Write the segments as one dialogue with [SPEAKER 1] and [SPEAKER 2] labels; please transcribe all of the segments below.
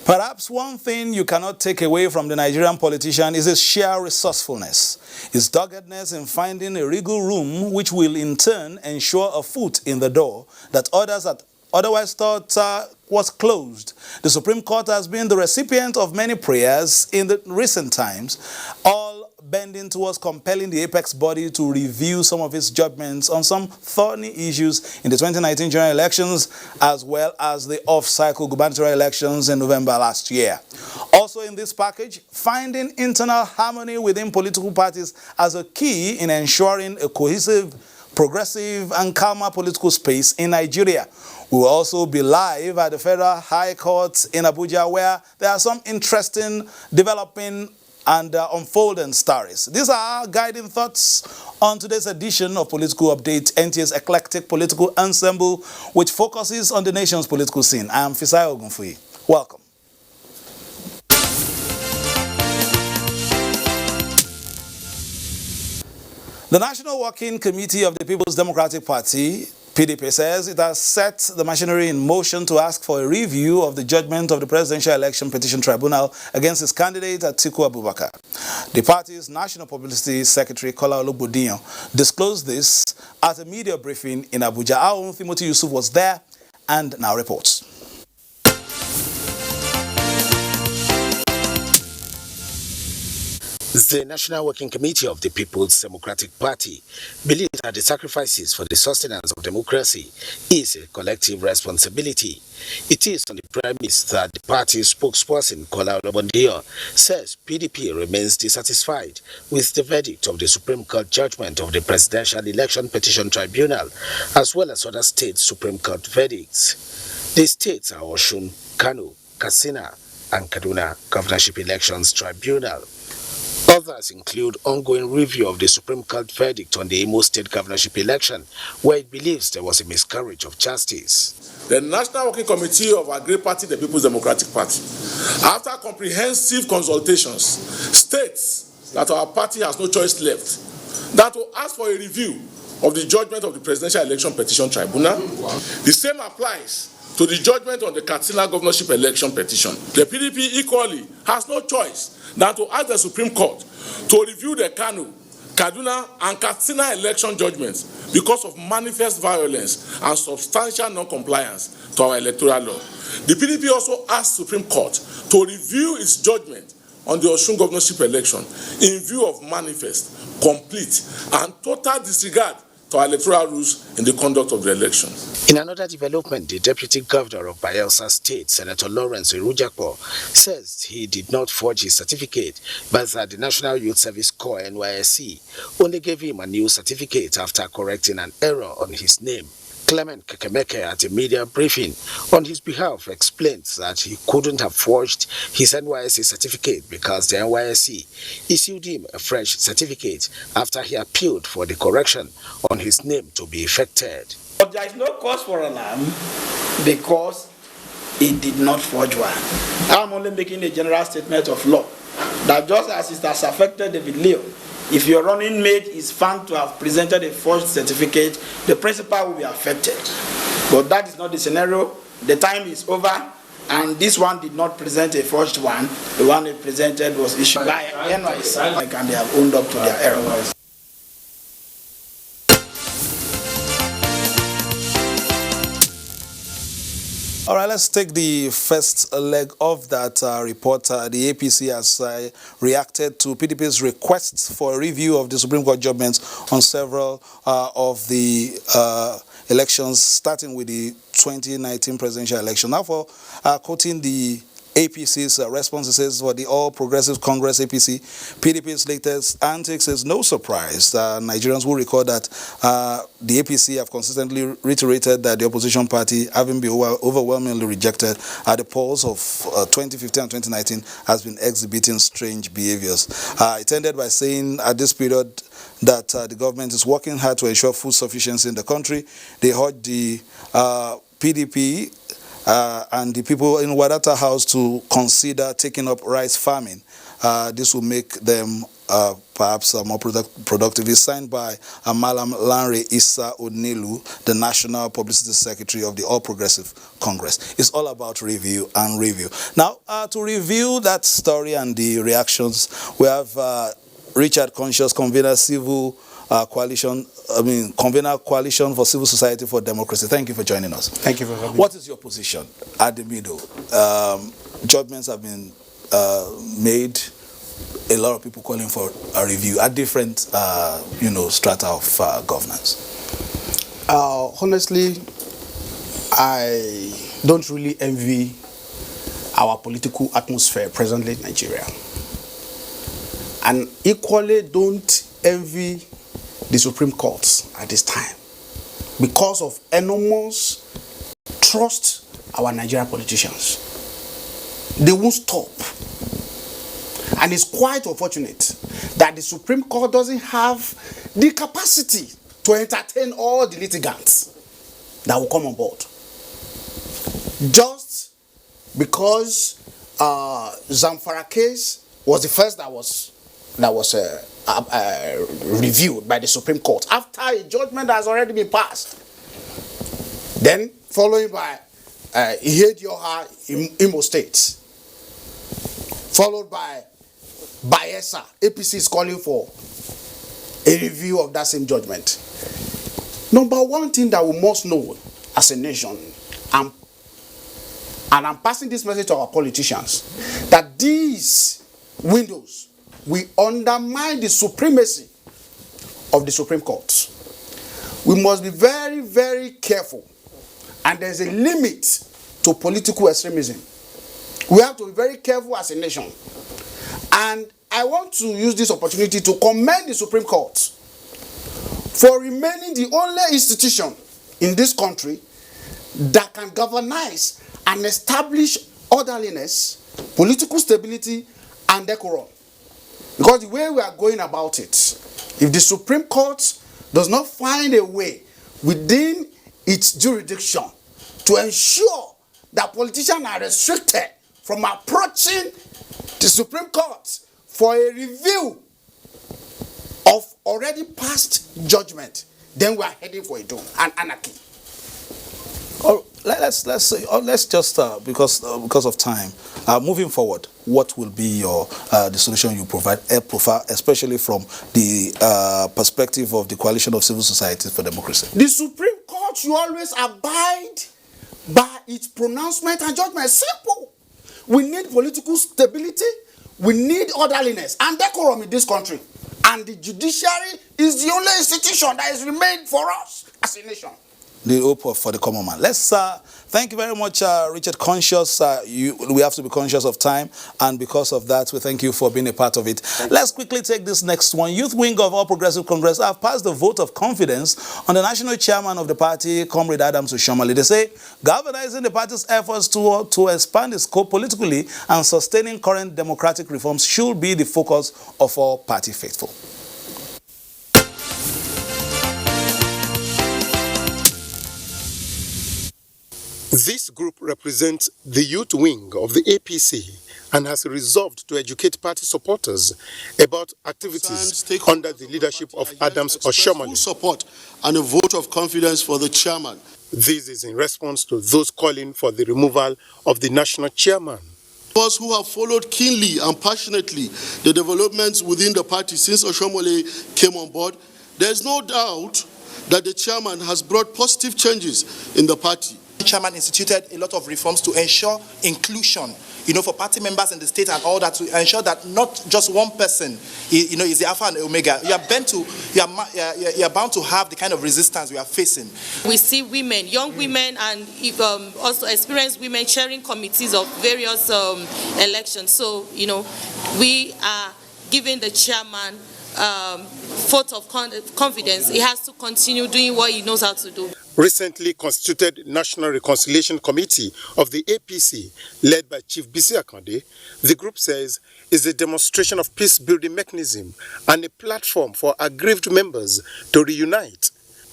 [SPEAKER 1] Perhaps one thing you cannot take away from the Nigerian politician is his sheer resourcefulness, his doggedness in finding a regal room which will in turn ensure a foot in the door that others had otherwise thought was closed. The Supreme Court has been the recipient of many prayers in the recent times, all bending towards compelling the apex body to review some of its judgments on some thorny issues in the 2019 general elections, as well as the off-cycle gubernatorial elections in November last year. Also in this package, finding internal harmony within political parties as a key in ensuring a cohesive, progressive and calmer political space in Nigeria. We will also be live at the Federal High Court in Abuja, where there are some interesting developing and unfolding stories. These are our guiding thoughts on today's edition of Political Update, NTA's eclectic political ensemble, which focuses on the nation's political scene. I am Fisai Ogunfuyi. Welcome. The National Working Committee of the People's Democratic Party, PDP, says it has set the machinery in motion to ask for a review of the judgment of the Presidential Election Petition Tribunal against its candidate Atiku Abubakar. The party's National Publicity Secretary, Kola Ologbodinyo, disclosed this at a media briefing in Abuja. Our own Timothy Yusuf was there and now reports.
[SPEAKER 2] The National Working Committee of the People's Democratic Party believes that the sacrifices for the sustenance of democracy is a collective responsibility. It is on the premise that the party's spokesperson, Kola Ologbodinyo, says PDP remains dissatisfied with the verdict of the Supreme Court judgment of the Presidential Election Petition Tribunal, as well as other state Supreme Court verdicts. The states are Osun, Kano, Katsina, and Kaduna Governorship Elections Tribunal. Others include ongoing review of the Supreme Court verdict on the Imo State governorship election, where it believes there was a miscarriage of justice.
[SPEAKER 3] The National Working Committee of our great party, the People's Democratic Party, after comprehensive consultations, states that our party has no choice left than to ask for a review of the judgment of the Presidential Election Petition Tribunal. The same applies to the judgment on the Katsina governorship election petition. The PDP equally has no choice than to ask the Supreme Court to review the Kano, Kaduna, and Katsina election judgments because of manifest violence and substantial non-compliance to our electoral law. The PDP also asked the Supreme Court to review its judgment on the Osun governorship election in view of manifest, complete, and total disregard to our electoral rules in the conduct of the election.
[SPEAKER 2] In another development, the Deputy Governor of Bayelsa State, Senator Lawrence Irujakpo, says he did not forge his certificate, but that the National Youth Service Corps (NYSC) only gave him a new certificate after correcting an error on his name. Clement Kekemeke, at a media briefing on his behalf, explains that he couldn't have forged his NYSC certificate because the NYSC issued him a fresh certificate after he appealed for the correction on his name to be effected.
[SPEAKER 4] But there is no cause for alarm because he did not forge one. I'm only making a general statement of law that just as it has affected David Leo, if your running mate is found to have presented a forged certificate, the principal will be affected. But that is not the scenario. The time is over, and this one did not present a forged one. The one they presented was issued by NYSC, and they have owned up to their error.
[SPEAKER 1] All right, let's take the first leg of that report. The APC has reacted to PDP's requests for a review of the Supreme Court judgments on several of the elections, starting with the 2019 presidential election. Now, for quoting the APC's response, it says, for the All Progressive Congress APC, PDP's latest antics is no surprise. Nigerians will recall that the APC have consistently reiterated that the opposition party, having been overwhelmingly rejected at the polls of 2015 and 2019, has been exhibiting strange behaviors. It ended by saying at this period that the government is working hard to ensure food sufficiency in the country. They urged the PDP and the people in Wadata House to consider taking up rice farming this will make them perhaps more productive. It's signed by Malam Lanre Issa Onilu, the National Publicity Secretary of the All Progressive Congress. It's all about review and review. Now, to review that story and the reactions, we have Richard Conscious, convener convener Coalition for Civil Society for Democracy. Thank you for joining us.
[SPEAKER 5] Thank you for having me.
[SPEAKER 1] What is your position at the middle? Judgments have been made. A lot of people calling for a review at different, strata of governance.
[SPEAKER 5] Honestly, I don't really envy our political atmosphere presently in Nigeria. And equally don't envy the Supreme Court at this time because of enormous trust our Nigerian politicians. They won't stop. And it's quite unfortunate that the Supreme Court doesn't have the capacity to entertain all the litigants that will come on board. Just because Zamfara case was the first that was reviewed by the Supreme Court after a judgment has already been passed. Then following by Ihedioha Imo State, followed by Bayelsa. APC is calling for a review of that same judgment. Number one thing that we must know as a nation, and I'm passing this message to our politicians, that these windows will undermine the supremacy of the Supreme Court. We must be very, very careful, and there's a limit to political extremism. We have to be very careful as a nation. And I want to use this opportunity to commend the Supreme Court for remaining the only institution in this country that can galvanize and establish orderliness, political stability, and decorum. Because the way we are going about it, if the Supreme Court does not find a way within its jurisdiction to ensure that politicians are restricted from approaching the Supreme Court for a review of already passed judgment, then we are heading for a doom and anarchy.
[SPEAKER 1] Oh, let's just because of time, moving forward, what will be the solution you provide, especially from the perspective of the Coalition of Civil Society for Democracy?
[SPEAKER 5] The Supreme Court should always abide by its pronouncement and judgment. Simple. We need political stability, we need orderliness and decorum in this country. And the judiciary is the only institution that has remained for us as a nation.
[SPEAKER 1] The hope for the common man. Let's thank you very much, Richard Conscious. We have to be conscious of time, and because of that, we thank you for being a part of it. Let's quickly take this next one. Youth Wing of All Progressive Congress have passed the vote of confidence on the national chairman of the party, Comrade Adams Oshiomhole. They say galvanizing the party's efforts to expand its scope politically and sustaining current democratic reforms should be the focus of all party faithful.
[SPEAKER 2] This group represents the youth wing of the APC and has resolved to educate party supporters about activities under the leadership of Adams Oshiomhole.
[SPEAKER 6] Support and a vote of confidence for the chairman.
[SPEAKER 2] This is in response to those calling for the removal of the national chairman.
[SPEAKER 6] Those who have followed keenly and passionately the developments within the party since Oshiomhole came on board, there is no doubt that the chairman has brought positive changes in the party.
[SPEAKER 7] The chairman instituted a lot of reforms to ensure inclusion, for party members in the state and all that, to ensure that not just one person, is the alpha and omega. You are bound to have the kind of resistance we are facing.
[SPEAKER 8] We see women, young women, and also experienced women chairing committees of various elections. So, we are giving the chairman vote of confidence. He has to continue doing what he knows how to do.
[SPEAKER 2] Recently constituted National Reconciliation Committee of the APC, led by Chief Bisi Akande, the group says is a demonstration of peace-building mechanism and a platform for aggrieved members to reunite.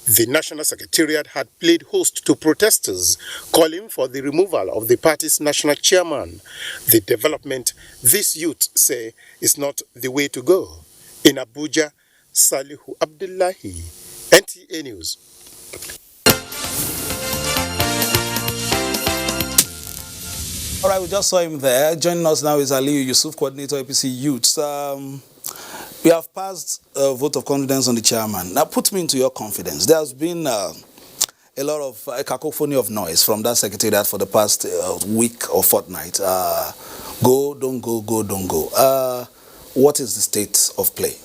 [SPEAKER 2] The National Secretariat had played host to protesters calling for the removal of the party's national chairman. The development, these youths say, is not the way to go. In Abuja, Salihu Abdullahi, NTA News.
[SPEAKER 1] All right, we just saw him there. Joining us now is Aliyu Yusuf, coordinator APC Youths. We have passed a vote of confidence on the chairman. Now, put me into your confidence. There has been a lot of a cacophony of noise from that secretariat for the past week or fortnight. Go, don't go, go, don't go. What is the state of play?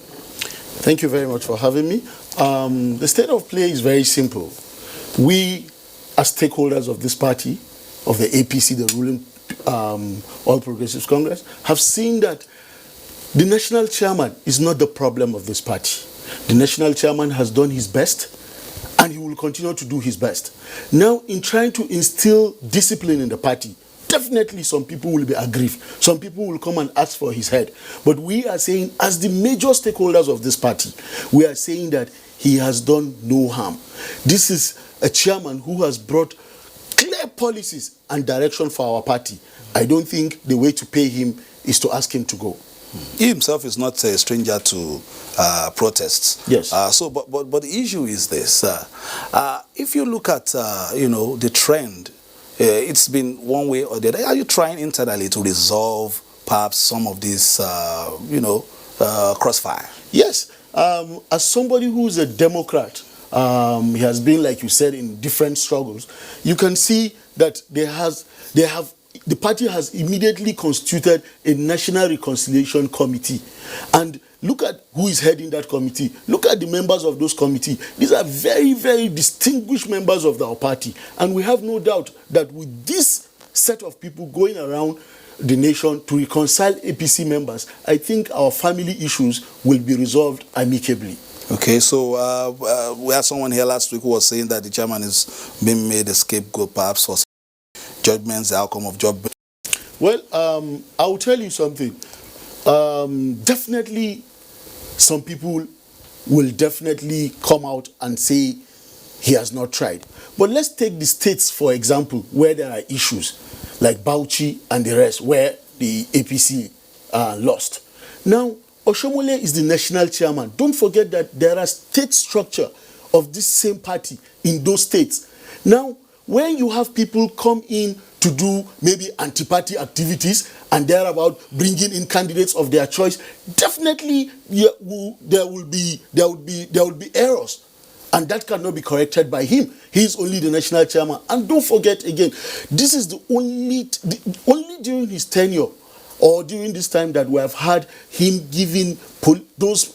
[SPEAKER 6] Thank you very much for having me. The state of play is very simple. We, as stakeholders of this party, of the APC, the ruling All Progressives Congress, have seen that the national chairman is not the problem of this party. The national chairman has done his best, and he will continue to do his best. Now, in trying to instill discipline in the party, definitely some people will be aggrieved. Some people will come and ask for his head. But we are saying, as the major stakeholders of this party, we are saying that he has done no harm. This is a chairman who has brought clear policies and direction for our party. I don't think the way to pay him is to ask him to go.
[SPEAKER 1] He himself is not a stranger to protests.
[SPEAKER 6] Yes.
[SPEAKER 1] But the issue is this: if you look at the trend, it's been one way or the other. Are you trying internally to resolve perhaps some of this, crossfire?
[SPEAKER 6] Yes. As somebody who's a Democrat, he has been, like you said, in different struggles. You can see that the party has immediately constituted a National Reconciliation Committee. And look at who is heading that committee. Look at the members of those committees. These are very, very distinguished members of our party. And we have no doubt that with this set of people going around the nation to reconcile APC members, I think our family issues will be resolved amicably.
[SPEAKER 1] Okay, so we had someone here last week who was saying that the chairman is being made a scapegoat perhaps for judgments, the outcome of judgment.
[SPEAKER 6] Well, I will tell you something. Definitely, some people will definitely come out and say he has not tried. But let's take the states, for example, where there are issues, like Bauchi and the rest, where the APC lost. Now, Oshomole is the national chairman. Don't forget that there are state structure of this same party in those states. Now, when you have people come in to do maybe anti-party activities and they're about bringing in candidates of their choice, definitely there will be errors, and that cannot be corrected by him. He is only the national chairman. And don't forget again, this is the only during his tenure or during this time that we have had him giving those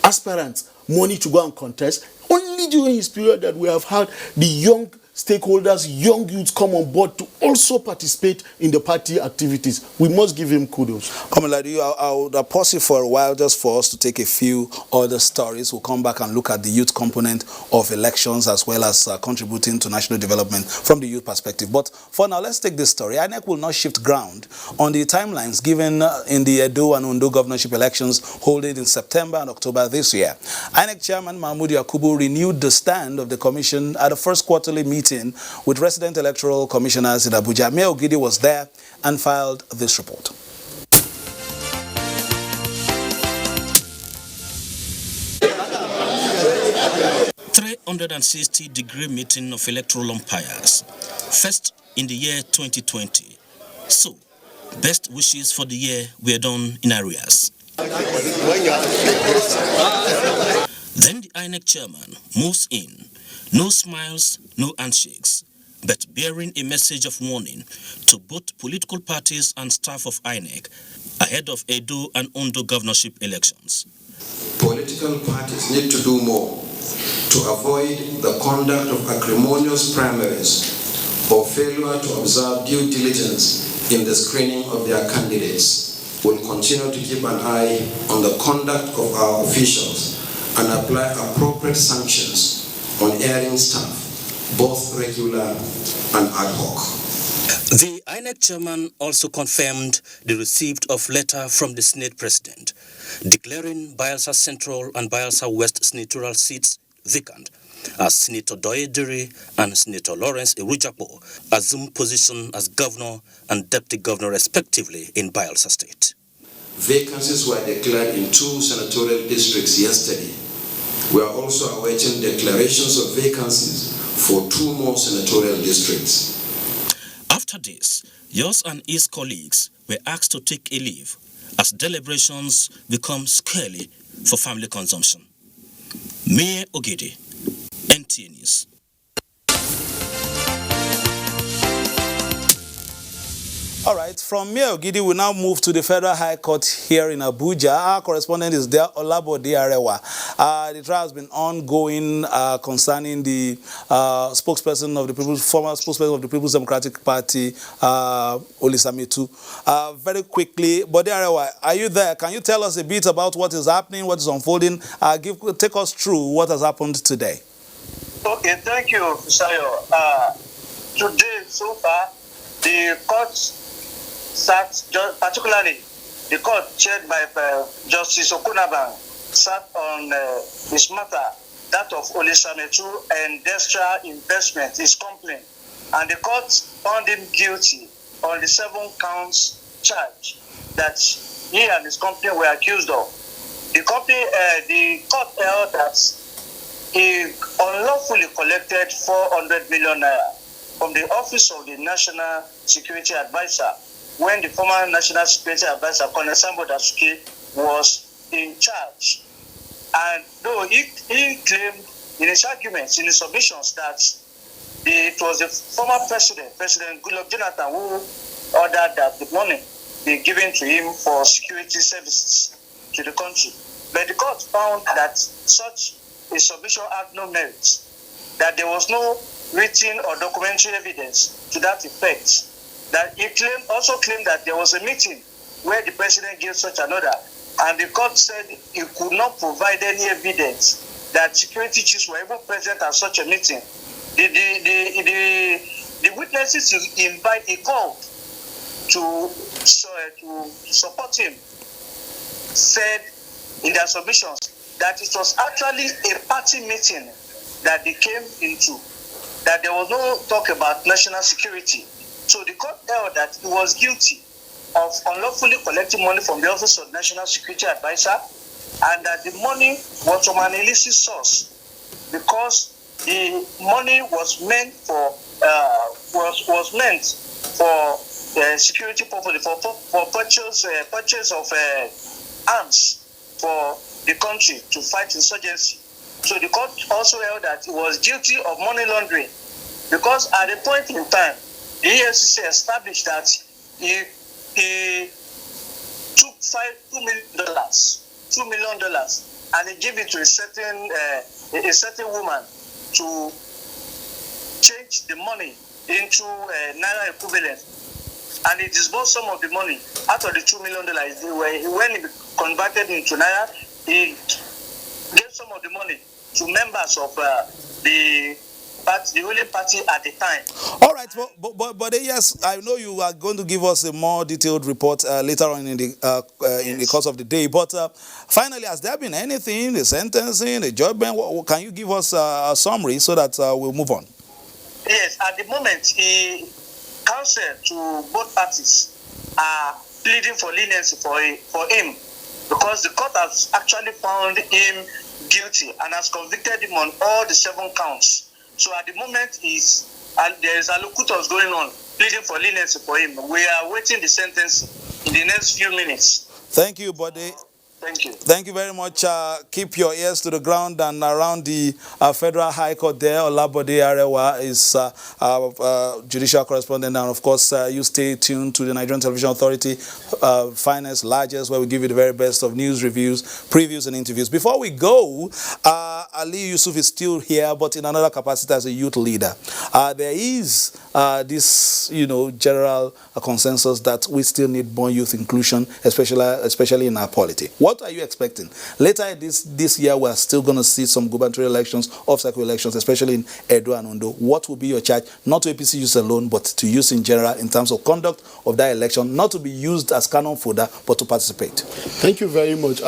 [SPEAKER 6] aspirants money to go and contest. Only during his period that we have had the young stakeholders, young youths come on board to also participate in the party activities. We must give him kudos.
[SPEAKER 1] Komoladu, I would pause you for a while just for us to take a few other stories. We'll come back and look at the youth component of elections as well as contributing to national development from the youth perspective. But for now, let's take this story. INEC will not shift ground on the timelines given in the Edo and Ondo governorship elections holding in September and October this year. INEC Chairman Mahmoud Yakubu renewed the stand of the commission at the first quarterly meeting with resident electoral commissioners in Abuja. Mayor Ogidi was there and filed this report.
[SPEAKER 9] 360-degree meeting of electoral umpires, first in the year 2020. So, best wishes for the year were done in arrears. Then the INEC chairman moves in. No smiles, no handshakes, but bearing a message of warning to both political parties and staff of INEC ahead of Edo and Ondo governorship elections.
[SPEAKER 10] Political parties need to do more to avoid the conduct of acrimonious primaries or failure to observe due diligence in the screening of their candidates. We'll continue to keep an eye on the conduct of our officials and apply appropriate sanctions on airing staff, both regular and ad hoc.
[SPEAKER 9] The INEC chairman also confirmed the receipt of letter from the Senate President declaring Bayelsa Central and Bayelsa West senatorial seats vacant, as Senator Doediri and Senator Lawrence Erujapo assumed position as governor and deputy governor respectively in Bayelsa State.
[SPEAKER 10] Vacancies were declared in 2 senatorial districts yesterday. We are also awaiting declarations of vacancies for 2 more senatorial districts.
[SPEAKER 9] After this, yours and his colleagues were asked to take a leave as deliberations become scarcely for family consumption. Mayor Ogede, NTA News.
[SPEAKER 1] All right, from Mayor Ogidi, we now move to the Federal High Court here in Abuja. Our correspondent is there, Olabode Arewa. The trial has been ongoing concerning the former spokesperson of the People's Democratic Party, Olisametu. Very quickly, Bode Arewa, are you there? Can you tell us a bit about what is happening, what is unfolding? Take us through what has happened today.
[SPEAKER 11] Okay, thank you, Sayo. Today, so far, the court sat, particularly the court chaired by Justice Okunaban, sat on this matter, that of Olisametu and Destra Investment, his company. And the court found him guilty on the 7 counts charge that he and his company were accused of. The court held that he unlawfully collected 400 million naira from the office of the National Security Advisor when the former National Security Advisor, Colonel Sambo Dasuki, was in charge. And though he claimed in his arguments, in his submissions, that it was the former President Goodluck Jonathan, who ordered that the money be given to him for security services to the country. But the court found that such a submission had no merit, that there was no written or documentary evidence to that effect. That he also claimed that there was a meeting where the president gave such an order, and the court said he could not provide any evidence that security chiefs were even present at such a meeting. The witnesses he called to support him said in their submissions that it was actually a party meeting that they came into, that there was no talk about national security. So the court held that he was guilty of unlawfully collecting money from the Office of National Security Advisor, and that the money was from an illicit source because the money was meant for security purposes, for purchase of arms for the country to fight insurgency. So the court also held that he was guilty of money laundering because at a point in time, the EFCC established that he took $2 million, and he gave it to a certain woman to change the money into naira equivalent, and he disbursed some of the money out of the $2 million. When he converted into naira, he gave some of the money to members of the ruling party at the time.
[SPEAKER 1] All right, but yes, I know you are going to give us a more detailed report later on in the course of the day. But finally, has there been anything, the sentencing, the judgment? Can you give us a summary so that we'll move on?
[SPEAKER 11] Yes, at the moment, counsel to both parties are pleading for leniency for him because the court has actually found him guilty and has convicted him on all the 7 counts. So at the moment, there is allocutors going on, pleading for leniency for him. We are waiting the sentence in the next few minutes.
[SPEAKER 1] Thank you, Bode.
[SPEAKER 11] Thank you.
[SPEAKER 1] Thank you very much. Keep your ears to the ground and around the Federal High Court there. Olabode Arewa is judicial correspondent, and of course, you stay tuned to the Nigerian Television Authority, finest, largest, where we give you the very best of news, reviews, previews, and interviews. Before we go, Ali Yusuf is still here, but in another capacity as a youth leader. There is this, general consensus that we still need more youth inclusion, especially in our polity. What are you expecting? Later this year, we're still going to see some gubernatorial elections, off-cycle elections, especially in Edo and Ondo. What will be your charge, not to APC use alone, but to use in general in terms of conduct of that election, not to be used as cannon fodder, but to participate?
[SPEAKER 6] Thank you very much.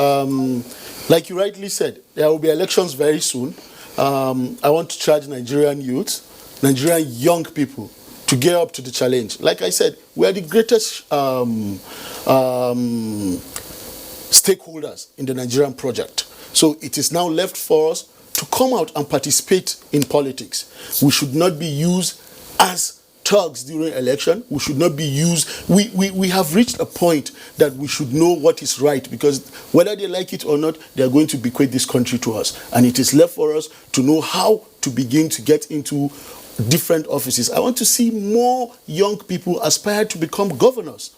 [SPEAKER 6] Like you rightly said, there will be elections very soon. I want to charge Nigerian youth, Nigerian young people, to gear up to the challenge. Like I said, we are the greatest stakeholders in the Nigerian project. So it is now left for us to come out and participate in politics. We should not be used as thugs during election. We should not be used. We have reached a point that we should know what is right, because whether they like it or not, they are going to bequeath this country to us. And it is left for us to know how to begin to get into different offices. I want to see more young people aspire to become governors.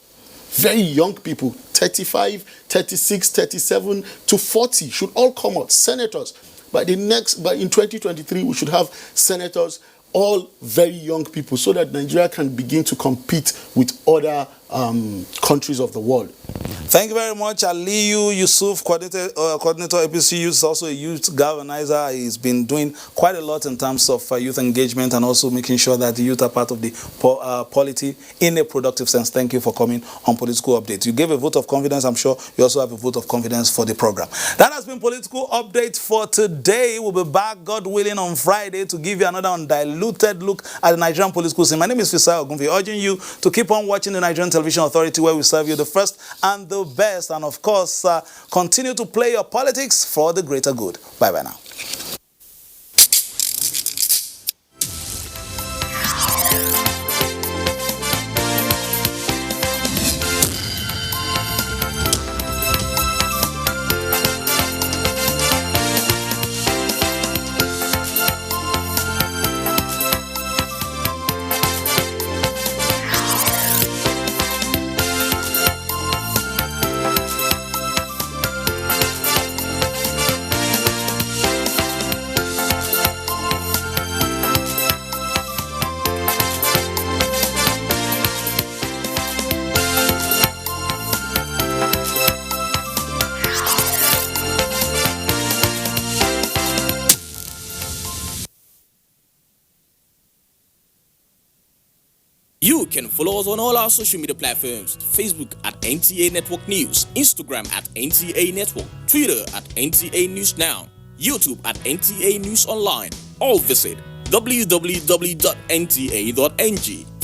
[SPEAKER 6] Very young people, 35, 36, 37 to 40 should all come out. Senators. But in 2023, we should have senators, all very young people, so that Nigeria can begin to compete with other countries of the world.
[SPEAKER 1] Thank you very much, Aliyu Yusuf, coordinator APC Youth, is also a youth galvanizer. He's been doing quite a lot in terms of youth engagement and also making sure that the youth are part of the polity in a productive sense. Thank you for coming on Political Update. You gave a vote of confidence. I'm sure you also have a vote of confidence for the program. That has been Political Update for today. We'll be back, God willing, on Friday to give you another undiluted look at the Nigerian political scene. My name is Fisai Ogunfi, urging you to keep on watching the Nigerian Television Authority, where we serve you the first and the best, and of course continue to play your politics for the greater good. Bye bye now.
[SPEAKER 12] You can follow us on all our social media platforms: Facebook at NTA Network News, Instagram at NTA Network, Twitter at NTA News Now, YouTube at NTA News Online, or visit www.nta.ng.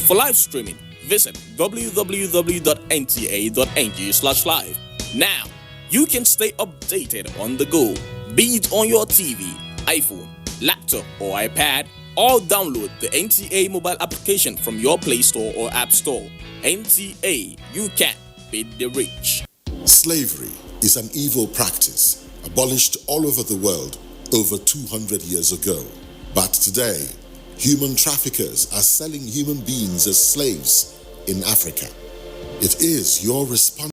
[SPEAKER 12] For live streaming, visit www.nta.ng/live. Now, you can stay updated on the go, be it on your TV, iPhone, laptop, or iPad, or download the NTA mobile application from your Play Store or App Store. NTA, you can beat the rich.
[SPEAKER 13] Slavery is an evil practice abolished all over the world over 200 years ago. But today, human traffickers are selling human beings as slaves in Africa. It is your responsibility